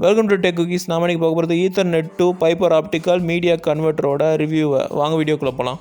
Welcome to tech cookies. நாம இன்னைக்கு பார்க்க போகிறது ethernet to fibre optical media கன்வெர்ட்டரோட ரிவ்யூவை. வாங்க வீடியோக்குள்ளே போகலாம்.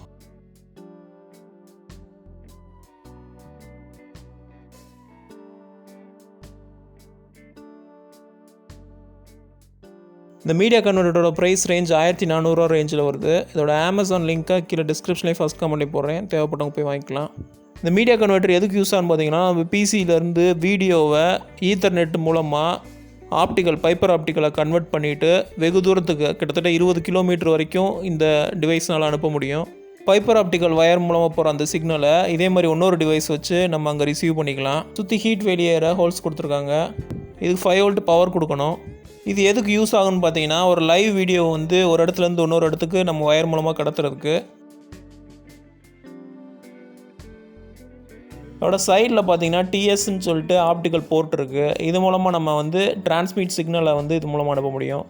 இந்த மீடியா கன்வெர்ட்டரோட ப்ரைஸ் ரேஞ்ச் 1400 ரேஞ்சில் வருது. இதோட அமேசான் லிங்க்கை கீழே டிஸ்கிரிப்ஷன்லேயே ஃபஸ்ட் கமெண்ட்லேயே போடுறேன், தேவைப்பட்டவங்க போய் வாங்கிக்கலாம். இந்த மீடியா கன்வெர்ட்டர் எதுக்கு யூஸ் ஆகுன்னு பார்த்தீங்கன்னா, நம்ம பிசியிலேருந்து வீடியோவை ஈத்தர்நெட் மூலமாக ஆப்டிக்கல் பைப்பர் ஆப்டிக்கலை கன்வெர்ட் பண்ணிவிட்டு வெகு தூரத்துக்கு கிட்டத்தட்ட 20 கிலோமீட்டர் வரைக்கும் இந்த டிவைஸ்னால் அனுப்ப முடியும். பைப்பர் ஆப்டிக்கல் வயர் மூலமாக போகிற அந்த சிக்னலை இதே மாதிரி இன்னொரு டிவைஸ் வச்சு நம்ம அங்கே ரிசீவ் பண்ணிக்கலாம். சுற்றி ஹீட் வெளியேற ஹோல்ஸ் கொடுத்துருக்காங்க. இதுக்கு 5 வோல்ட் பவர் கொடுக்கணும். இது எதுக்கு யூஸ் ஆகுன்னு பார்த்தீங்கன்னா, ஒரு லைவ் வீடியோ ஒரு இடத்துலேருந்து இன்னொரு இடத்துக்கு நம்ம வயர் மூலமாக கடத்துறதுக்கு. அதோட சைடில் பார்த்தீங்கன்னா டிஎஸ்ன்னு சொல்லிட்டு ஆப்டிக்கல் போர்ட் இருக்குது. இது மூலமாக நம்ம டிரான்ஸ்மிட் சிக்னலை இது மூலமாக அனுப்ப முடியும்.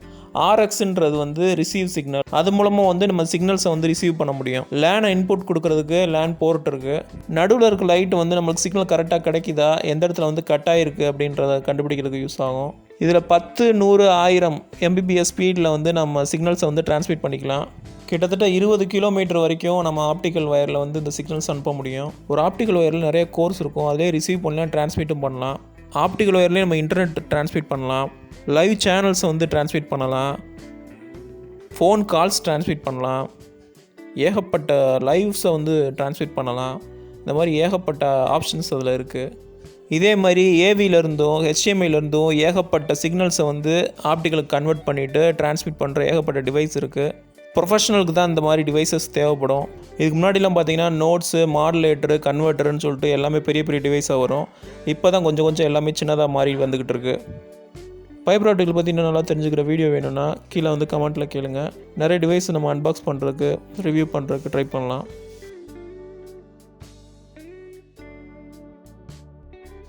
ஆர்எக்ஸ்ன்றது ரிசீவ் சிக்னல். அது மூலமாக நம்ம சிக்னல்ஸை ரிசீவ் பண்ண முடியும். லேனை இன்புட் கொடுக்கறதுக்கு லேன் போர்ட் இருக்குது. நடுவில் இருக்க லைட் நம்மளுக்கு சிக்னல் கரெக்டாக கிடைக்குதா, எந்த இடத்துல கட் ஆகிருக்கு அப்படின்றத கண்டுபிடிக்கிறதுக்கு யூஸ் ஆகும். இதில் 10, 100, 1000 mbps ஸ்பீடில் நம்ம சிக்னல்ஸை டிரான்ஸ்மிட் பண்ணிக்கலாம். கிட்டத்தட்ட 20 கிலோமீட்டர் வரைக்கும் நம்ம ஆப்டிக்கல் வயரில் இந்த சிக்னல்ஸ் அனுப்ப முடியும். ஒரு ஆப்டிக்கல் வயரில் நிறைய கோர்ஸ் இருக்கும். அதிலே ரிசீவ் பண்ணலாம், டிரான்ஸ்மிட்டும் பண்ணலாம். ஆப்டிக்கல் வயர்லேயே நம்ம இன்டர்நெட் டிரான்ஸ்மிட் பண்ணலாம், லைவ் சேனல்ஸை டிரான்ஸ்மிட் பண்ணலாம், ஃபோன் கால்ஸ் டிரான்ஸ்மிட் பண்ணலாம், ஏகப்பட்ட லைவ்ஸை டிரான்ஸ்மிட் பண்ணலாம். இந்த மாதிரி ஏகப்பட்ட ஆப்ஷன்ஸ் அதில் இருக்குது. இதே மாதிரி ஏவியிலேருந்தும் ஹெச்டிஎம்ஐலேருந்தும் ஏகப்பட்ட சிக்னல்ஸை ஆப்டிக்கலுக்கு கன்வெர்ட் பண்ணிவிட்டு டிரான்ஸ்மிட் பண்ணுற ஏகப்பட்ட டிவைஸ் இருக்குது. ப்ரொஃபஷனலுக்கு தான் இந்த மாதிரி டிவைசஸ் தேவைப்படும். இதுக்கு முன்னாடிலாம் பார்த்தீங்கன்னா நோட்ஸு, மாடுலேட்டரு, கன்வெர்ட்டருன்னு சொல்லிட்டு எல்லாமே பெரிய பெரிய டிவைஸாக வரும். இப்போ தான் கொஞ்சம் எல்லாமே சின்னதாக மாறி வந்துக்கிட்டு இருக்குது. பைப்பர் ஆப்டிக்கல் பற்றி இன்னும் நல்லா தெரிஞ்சுக்கிற வீடியோ வேணும்னா கீழே கமெண்ட்டில் கேளுங்க. நிறைய டிவைஸ் நம்ம அன்பாக்ஸ் பண்ணுறதுக்கு, ரிவ்யூ பண்ணுறதுக்கு ட்ரை பண்ணலாம்.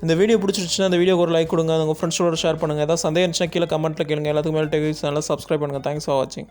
இந்த வீடியோ பிடிச்சிருச்சுன்னா இந்த வீடியோக்கு ஒரு லைக் கொடுங்க, உங்கள் ஃப்ரெண்ட்ஸோட ஷேர் பண்ணுங்கள். ஏதாவது சந்தேகம் இருந்துச்சுன்னா கீழே கமெண்ட்டில் கேளுங்க. எல்லாத்துக்கும் மேலே டெக் சேனலை சப்ஸ்கிரைப் பண்ணுங்கள். தேங்க்ஸ் ஃபார் வாட்சிங்.